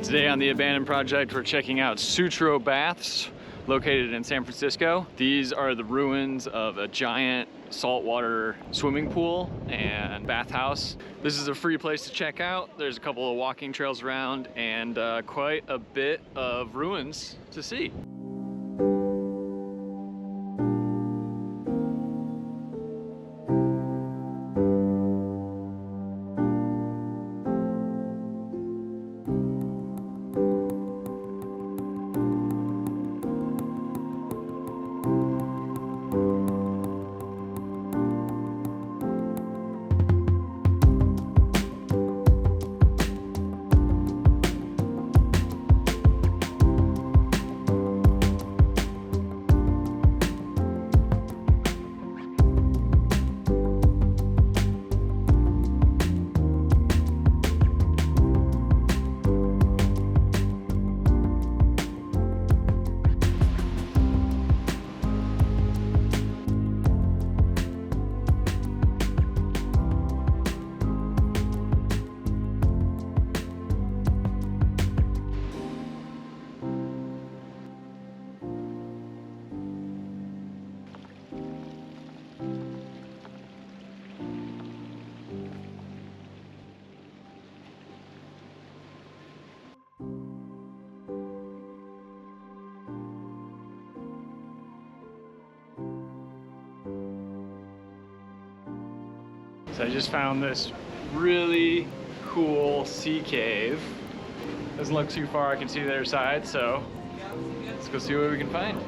Today on the Abandoned Project, we're checking out Sutro Baths, located in San Francisco. These are the ruins of a giant saltwater swimming pool and bathhouse. This is a free place to check out. There's a couple of walking trails around and quite a bit of ruins to see. So I just found this really cool sea cave. Doesn't look too far, I can see the other side, so let's go see what we can find.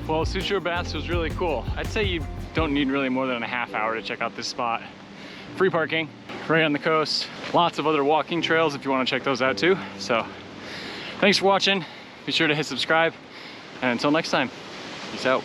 Well, Sutro Baths was really cool. I'd say you don't need really more than a half hour to check out this spot. Free parking, right on the coast. Lots of other walking trails if you want to check those out too. So, thanks for watching. Be sure to hit subscribe. And until next time, peace out.